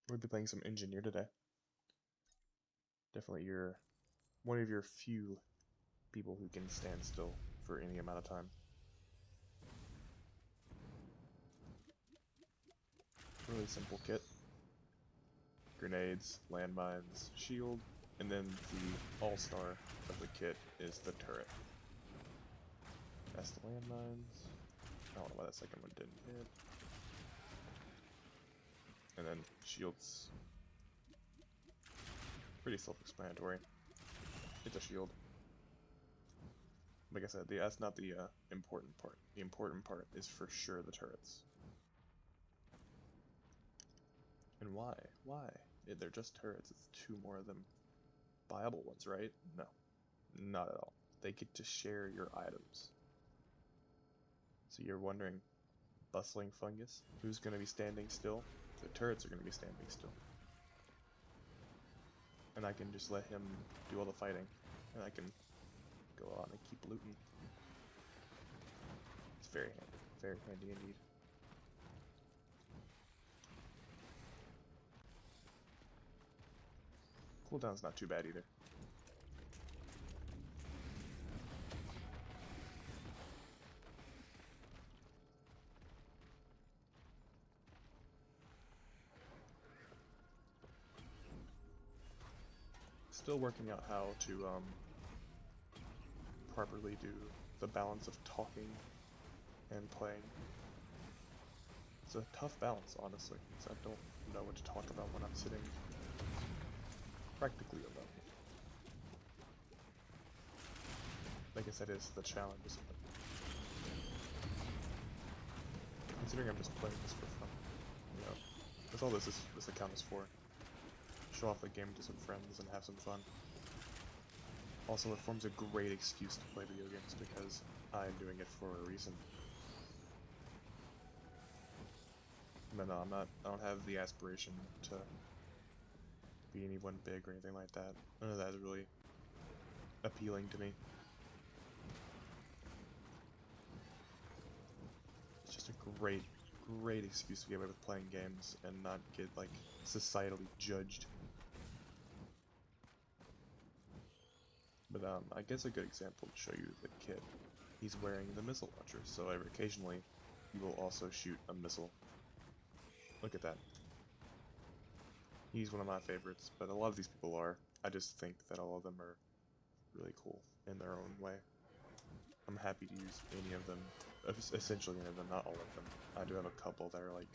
We'll be playing some Engineer today. Definitely one of your few people who can stand still for any amount of time. Really simple kit. Grenades, landmines, shield, and then the all-star of the kit is the turret. That's the landmines. I don't know why that second one didn't hit. And then shields. Pretty self-explanatory. It's a shield. Like I said, that's not the important part. The important part is for sure the turrets. And why? Why? They're just turrets. It's two more of them viable ones, right? No, not at all. They get to share your items. So you're wondering, bustling fungus, who's going to be standing still? The turrets are going to be standing still. And I can just let him do all the fighting, and I can go on and keep looting. It's very handy indeed. Cooldown's not too bad either. Still working out how to properly do the balance of talking and playing. It's a tough balance, honestly, because I don't know what to talk about when I'm sitting practically alone. I guess that is the challenge, isn't it? Considering I'm just playing this for fun, you know, that's all this account is for. Show off the game to some friends and have some fun. Also, it forms a great excuse to play video games because I'm doing it for a reason. But no, I don't have the aspiration to be anyone big or anything like that. None of that is really appealing to me. It's just a great excuse to get away with playing games and not get, like, societally judged. But I guess a good example to show you the kit. He's wearing the missile launcher, so occasionally he will also shoot a missile. Look at that. He's one of my favorites, but a lot of these people are. I just think that all of them are really cool in their own way. I'm happy to use any of them, essentially any of them, not all of them. I do have a couple that are, like,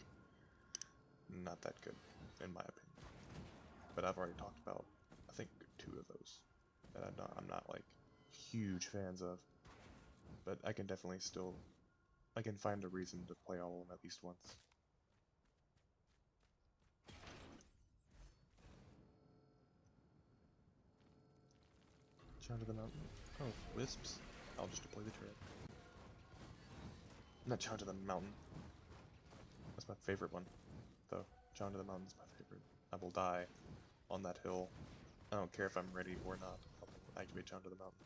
not that good, in my opinion. But I've already talked about, I think, two of those that I'm not like, huge fans of. But I can definitely still, I can find a reason to play all of them at least once. Down to the mountain. Oh, wisps. I'll just deploy the turret. Not Challenge to the Mountain. That's my favorite one, though. Challenge to the Mountain's my favorite. I will die on that hill. I don't care if I'm ready or not. I'll activate Challenge to the Mountain.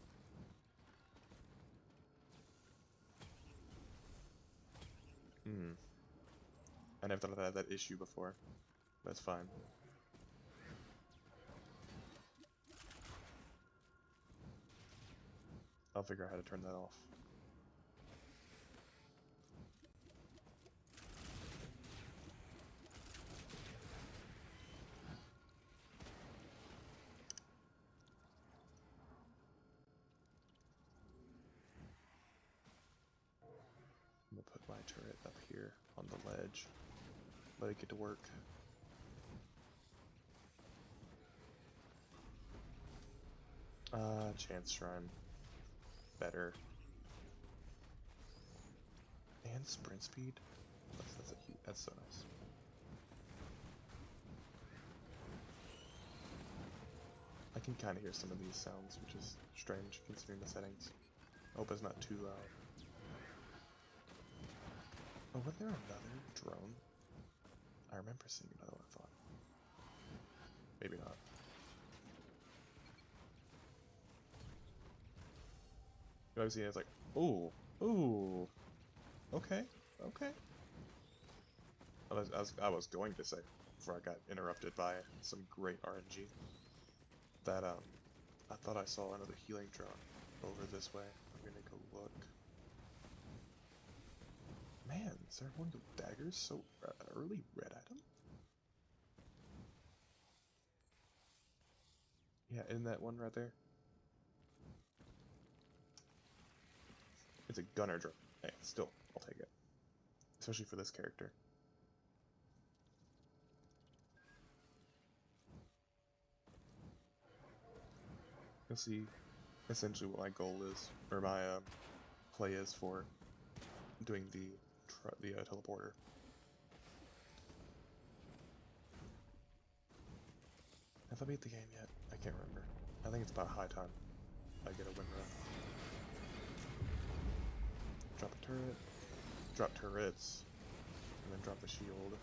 I never thought I'd had that issue before. That's fine. I'll figure out how to turn that off. I'm gonna put my turret up here on the ledge. Let it get to work. Chance Shrine. Better. And sprint speed? That's so nice. I can kind of hear some of these sounds, which is strange considering the settings. I hope it's not too loud. Oh, was there another drone? I remember seeing another one, I thought. Maybe not. You always see it, it's like, ooh, ooh, okay, okay. Oh, I was going to say before I got interrupted by some great RNG that I thought I saw another healing drone over this way. I'm gonna go look. Man, is there one with daggers? So early red item? Yeah, isn't that one right there? It's a gunner drone. Hey, still, I'll take it. Especially for this character. You'll see essentially what my goal is, or my play is for doing the teleporter. Have I beat the game yet? I can't remember. I think it's about high time I get a win run. Drop a turret, drop turrets, and then drop the shield.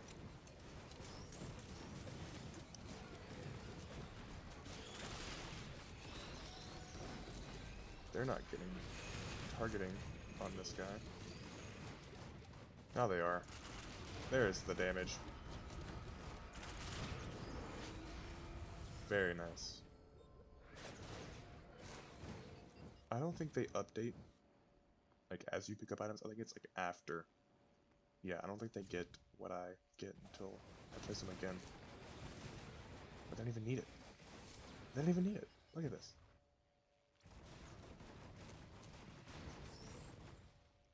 They're not getting targeting on this guy. Now they are. There's the damage. Very nice. I don't think they update like as you pick up items. I think it's like after. Yeah, I don't think they get what I get until I place them again. But they don't even need it. They don't even need it. Look at this.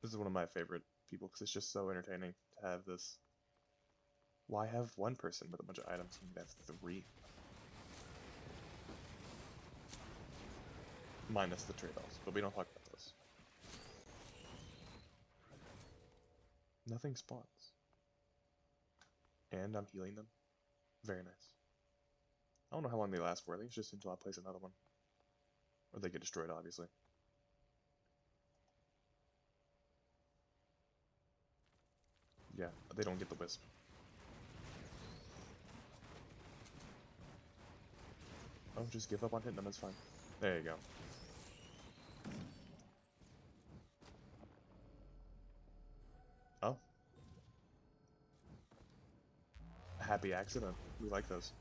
This is one of my favorite people because it's just so entertaining to have this. Why have one person with a bunch of items when you have 3? Minus the trade-offs, but we don't talk about those. Nothing spawns. And I'm healing them. Very nice. I don't know how long they last for. I think it's just until I place another one. Or they get destroyed, obviously. Yeah, they don't get the wisp. Oh, just give up on hitting them, it's fine. There you go. Oh. A happy accident. We like those.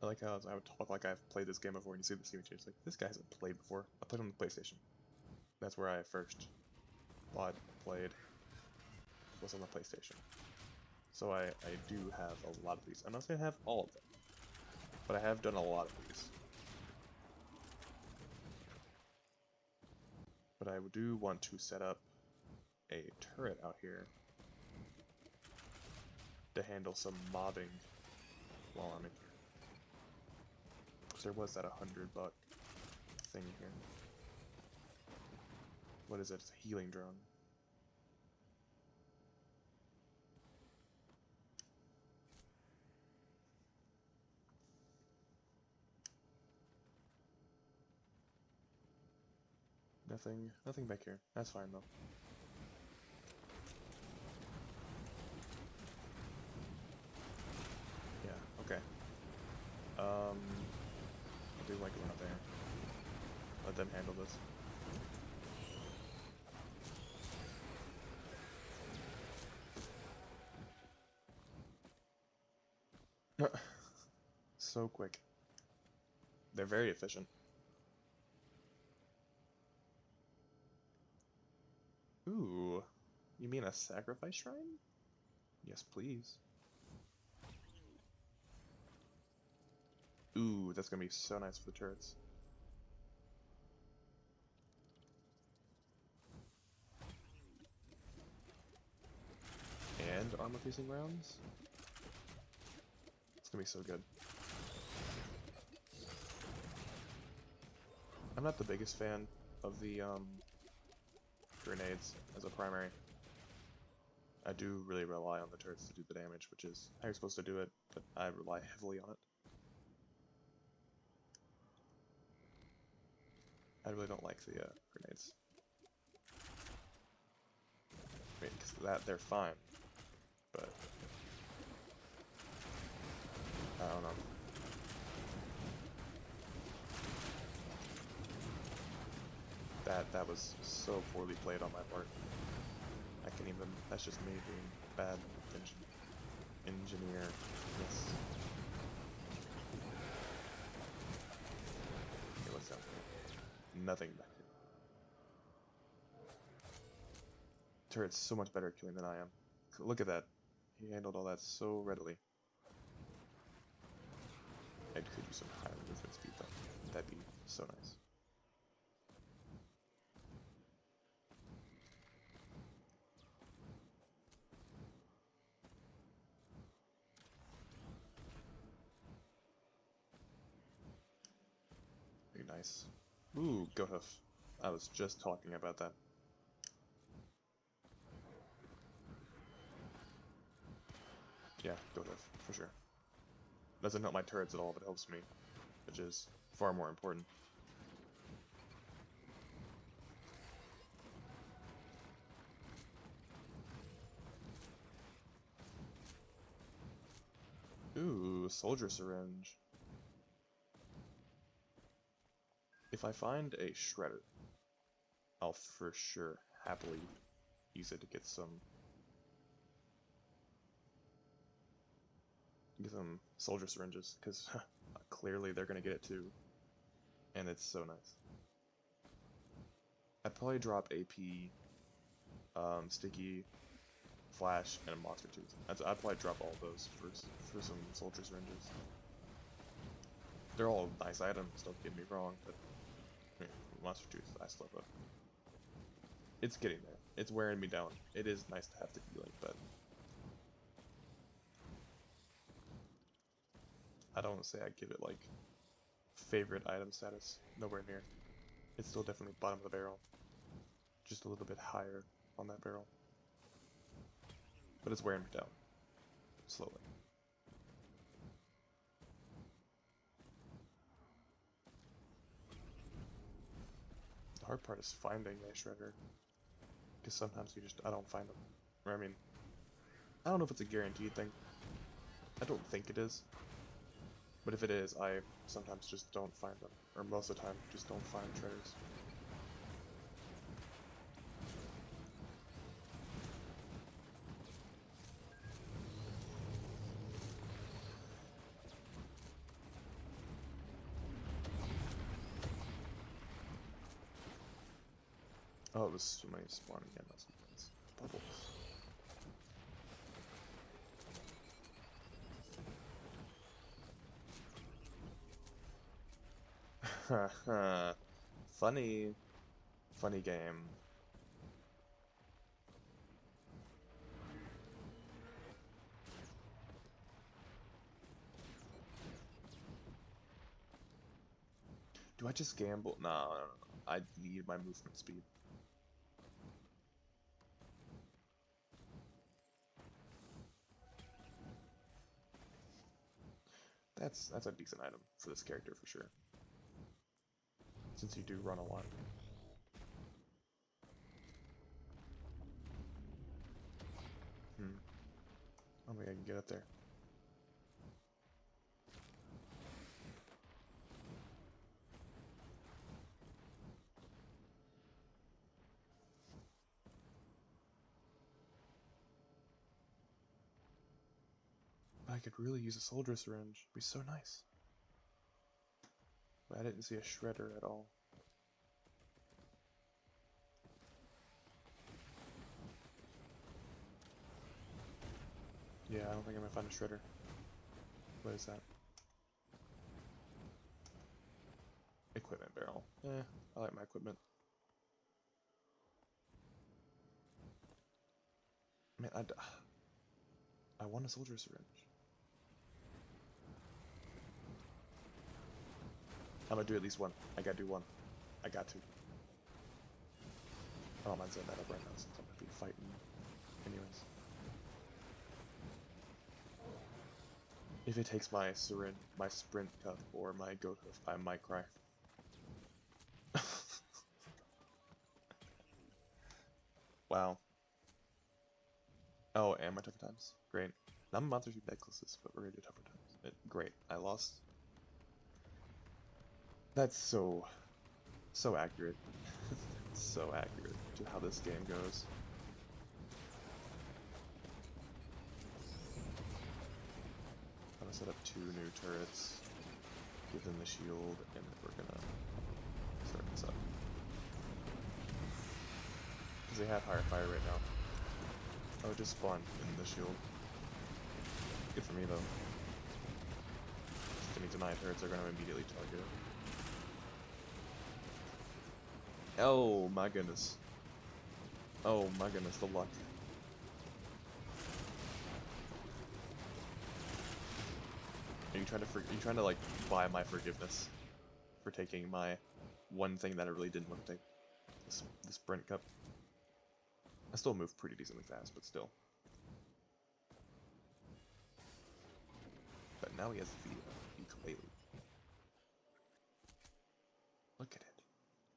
I like how I would talk like I've played this game before, and you see the scene, it's like, this guy hasn't played before. I played on the PlayStation. That's where I first played, was on the PlayStation. So I do have a lot of these. I'm not saying I have all of them, but I have done a lot of these. But I do want to set up a turret out here to handle some mobbing while I'm in here. Because there was that $100 thing here. What is it? It's a healing drone. Nothing back here. That's fine though. Yeah, okay. I do like going up there. Let them handle this. So quick. They're very efficient. Ooh, you mean a sacrifice shrine? Yes, please. Ooh, that's gonna be so nice for the turrets. And armor-piercing rounds? It's gonna be so good. I'm not the biggest fan of the grenades as a primary. I do really rely on the turrets to do the damage, which is how you're supposed to do it, but I rely heavily on it. I really don't like the grenades. I mean, 'cause they're fine, but I don't know. That was so poorly played on my part. I can't even. That's just me being bad engineer. Yes. Okay, what's down here? Nothing back here. Turret's so much better at killing than I am. Look at that. He handled all that so readily. I could use some higher movement speed though. That'd be so nice. Very nice. Ooh, Gohoof. I was just talking about that. Yeah, Gohoof, for sure. Doesn't help my turrets at all, but helps me, which is far more important. Ooh, soldier syringe. If I find a shredder, I'll for sure happily use it to get some soldier syringes, because clearly they're gonna get it too, and it's so nice. I'd probably drop AP, sticky, flash, and a monster tooth. I'd probably drop all those for some soldier syringes. They're all nice items, don't get me wrong, but monster tooth, I still have a... It's getting there. It's wearing me down. It is nice to have the healing, but I don't say I give it like favorite item status. Nowhere near. It's still definitely bottom of the barrel. Just a little bit higher on that barrel. But it's wearing me down. Slowly. The hard part is finding a shredder. Because sometimes I don't find them. Or I mean, I don't know if it's a guaranteed thing. I don't think it is. But if it is, I sometimes just don't find them. Or most of the time, just don't find shredders. Oh, it was so many spawning again. That's bubbles. Funny. Funny game. Do I just gamble? No. I need my movement speed. That's a decent item for this character for sure. Since you do run a lot. I don't think I can get up there. I could really use a soldier syringe. It'd be so nice. But I didn't see a shredder at all. Yeah, I don't think I'm gonna find a shredder. What is that? Equipment barrel. I like my equipment. Man, I want a soldier syringe. I'm gonna do at least one. I gotta do one. I got to. I don't mind setting that up right now since I'm gonna be fighting anyways. If it takes my syringe, my sprint cup, or my goat hoof, I might cry. Wow. Oh, and my tougher times. Great. I'm a monster two necklaces, but we're gonna do tougher times. Great. I lost. That's so accurate. so accurate to how this game goes. I'm gonna set up 2 new turrets, give them the shield, and we're gonna start this up. Because they have higher fire right now. Oh, it just spawned in the shield. Good for me though. If any deny turrets are gonna immediately target it. Oh my goodness. Oh my goodness, the luck. Are you trying to like buy my forgiveness for taking my one thing that I really didn't want to take? The sprint cup. I still move pretty decently fast, but still. But now he has the ukulele. Look at it.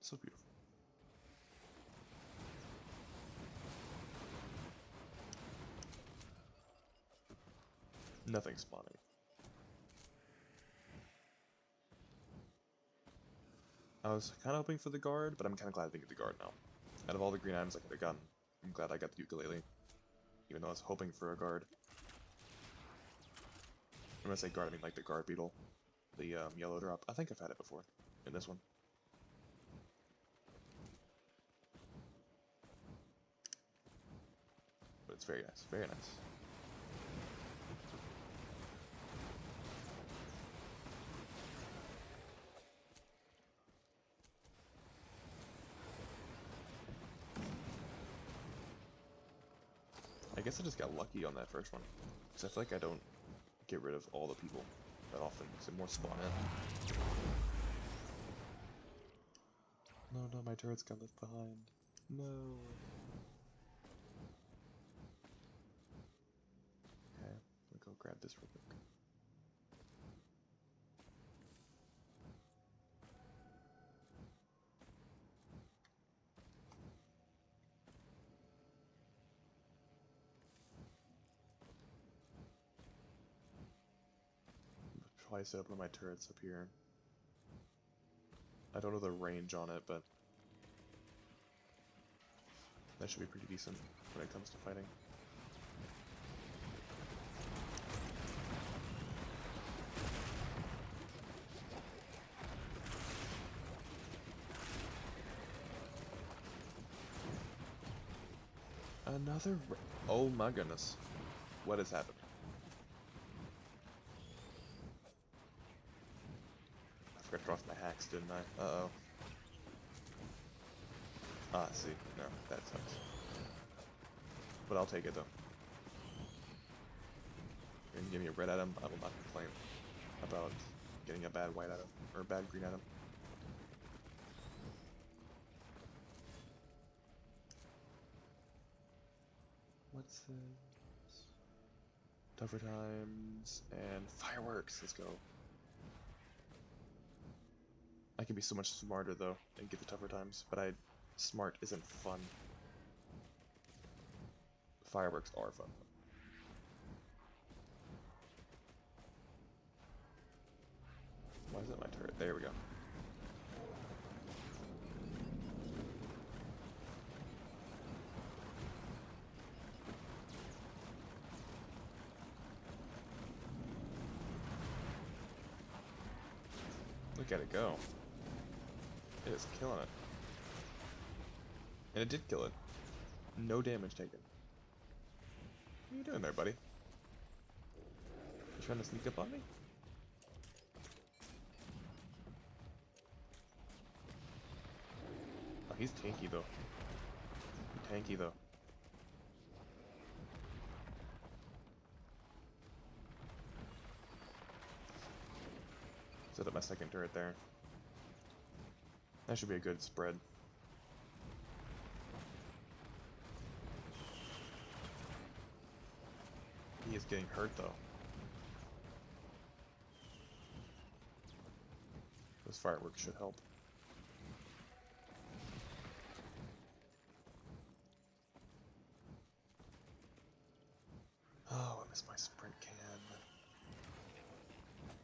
So beautiful. Nothing spawning. I was kind of hoping for the guard, but I'm kind of glad I didn't get the guard now. Out of all the green items I could have gotten, I'm glad I got the ukulele. Even though I was hoping for a guard. I'm gonna say guard, I mean like the guard beetle. The yellow drop. I think I've had it before. In this one. But it's very nice. Very nice. I guess I just got lucky on that first one. Because I feel like I don't get rid of all the people that often. So more spawn in. No, my turrets got left behind. No. Okay, we'll go grab this real quick. Probably set up one of my turrets up here. I don't know the range on it, but that should be pretty decent when it comes to fighting. Another. Oh my goodness. What has happened? I forgot to draw off my hacks, didn't I? Uh-oh. Ah, see. No, that sucks. But I'll take it, though. You're gonna give me a red item, I will not complain about getting a bad white item, or a bad green item. What's this? Tougher times, and fireworks, let's go. I can be so much smarter, though, and get the tougher times, but smart isn't fun. Fireworks are fun. Why is it my turret? There we go. Look at it go. It is killing it. And it did kill it. No damage taken. What are you doing there, buddy? You trying to sneak up on me? Oh, he's tanky though. Tanky though. Set up my second turret there. That should be a good spread. He is getting hurt though. Those fireworks should help. Oh, I missed my sprint can.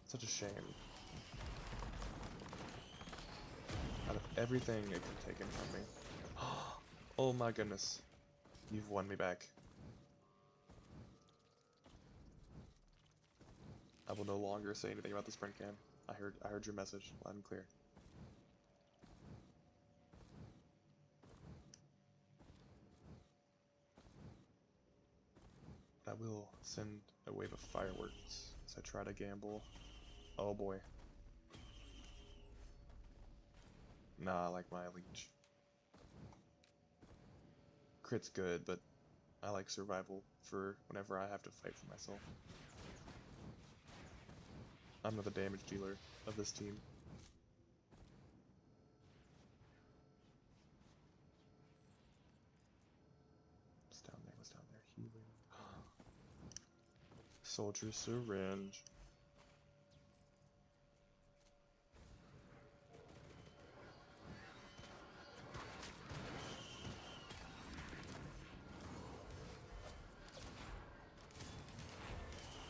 Such a shame. Out of everything it could have taken from me. Oh my goodness. You've won me back. I will no longer say anything about the sprint can. I heard your message loud and clear. I will send a wave of fireworks as I try to gamble. Oh boy. Nah, I like my leech. Crit's good, but I like survival for whenever I have to fight for myself. I'm not the damage dealer of this team. What's down there? What's down there? Healing. Soldier syringe.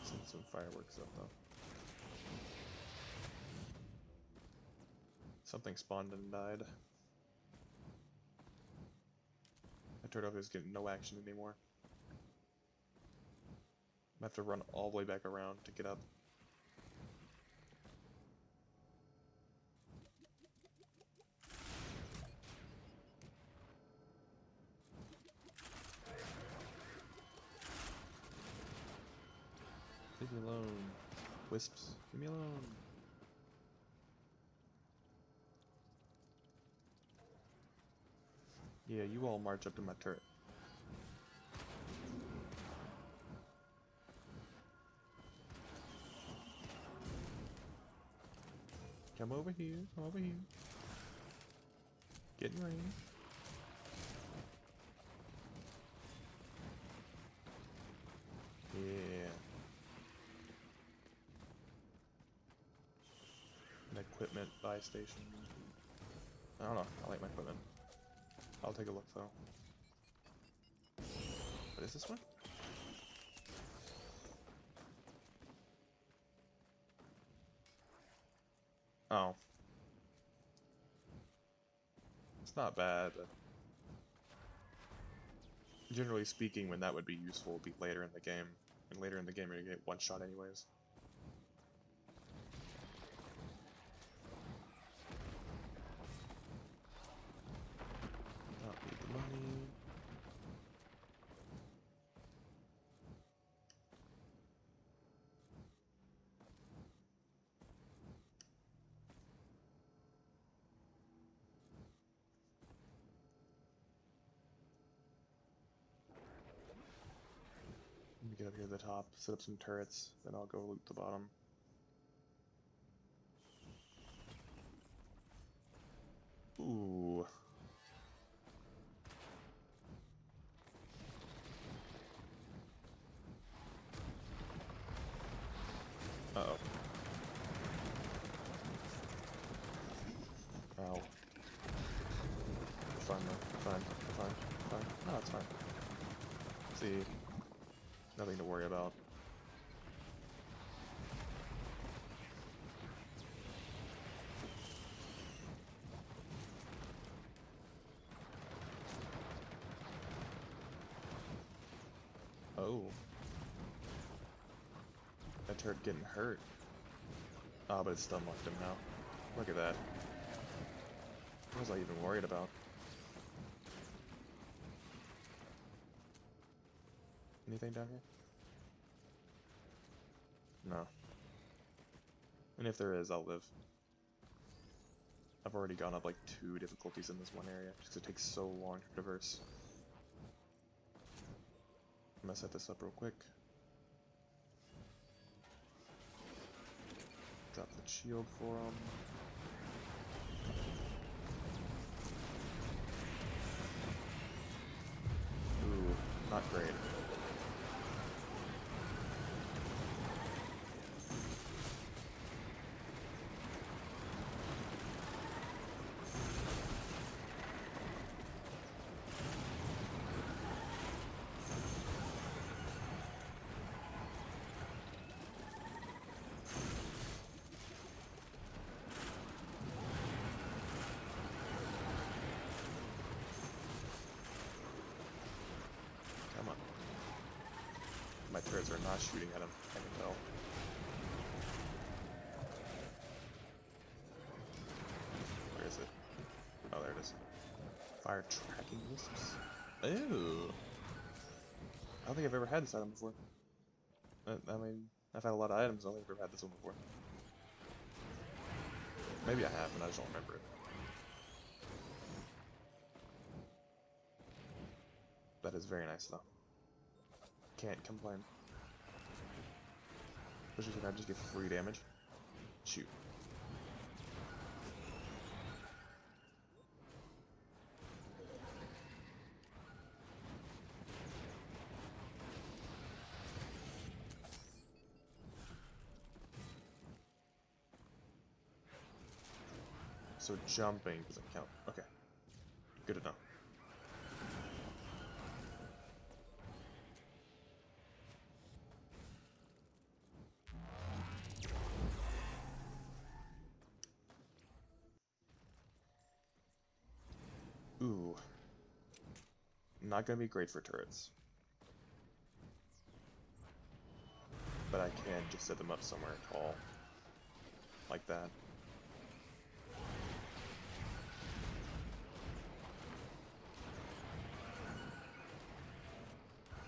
Send some fireworks up though. Something spawned and died. I turned off, is getting no action anymore. I have to run all the way back around to get up. Leave me alone. Wisps, leave me alone. Yeah, you all march up to my turret. Come over here, come over here. Get in range. Yeah. An equipment buy station. I don't know, I like my equipment. I'll take a look though. What is this one? Oh. It's not bad, but generally speaking, when that would be useful would be later in the game. And later in the game you're gonna get one shot anyways. Not need the money. Let me get up here to the top, set up some turrets, then I'll go loot the bottom. Ooh. Uh-oh. Ow. We're fine though. We're fine. We're fine. We're fine. No, it's fine. See. Nothing to worry about. Oh. That turret getting hurt. Oh, but it's stun locked him now. Look at that. What was I even worried about? Anything down here? No. And if there is, I'll live. I've already gone up like 2 difficulties in this one area, just 'cause it takes so long to traverse. I'm gonna set this up real quick. Drop the shield for him. Ooh, not great. my turrets are not shooting at him. I can tell. Where is it? Oh, there it is. Fire tracking wisps. Ew. I don't think I've ever had this item before. I mean, I've had a lot of items. I don't think I've ever had this one before. Maybe I have, and I just don't remember it. That is very nice, though. Can't complain. Especially if I just get free damage. Shoot. So jumping doesn't count. Okay. Good to know. Ooh. Not gonna be great for turrets. But I can just set them up somewhere tall. Like that.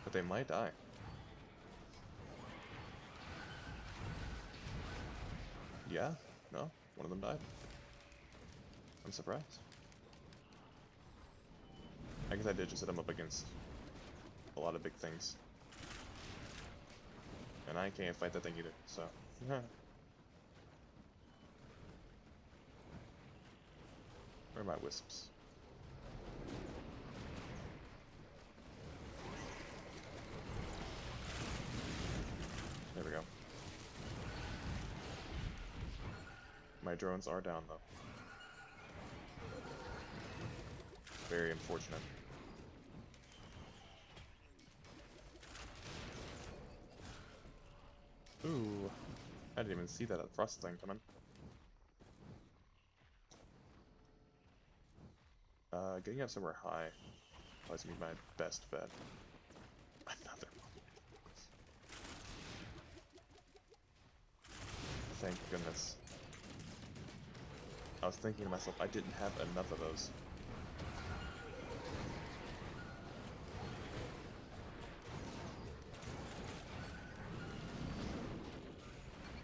But they might die. Yeah? No? One of them died. I'm surprised. I guess I did just set them up against a lot of big things. And I can't fight that thing either, so... Where are my wisps? There we go. My drones are down, though. Very unfortunate. Ooh. I didn't even see that frost thing coming. Getting up somewhere high always gonna be my best bet. Another one. Thank goodness. I was thinking to myself, I didn't have enough of those.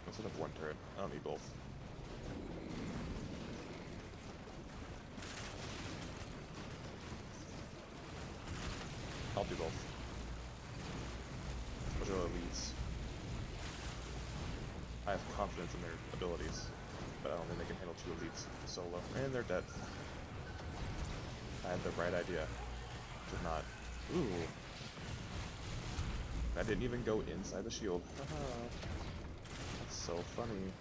Let's set up one turret. I don't need both. I'll do both. Which are elites. I have confidence in their abilities, but I don't think they can handle two elites solo. And they're dead. I had the right idea to not. Ooh. I didn't even go inside the shield. Haha. That's so funny.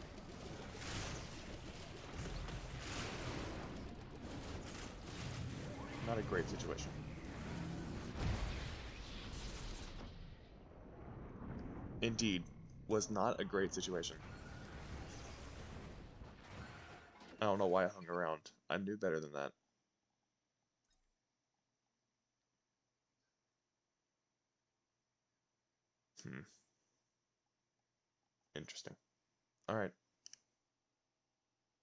Not a great situation. Indeed, was not a great situation. I don't know why I hung around. I knew better than that. Interesting. Alright.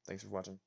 Thanks for watching.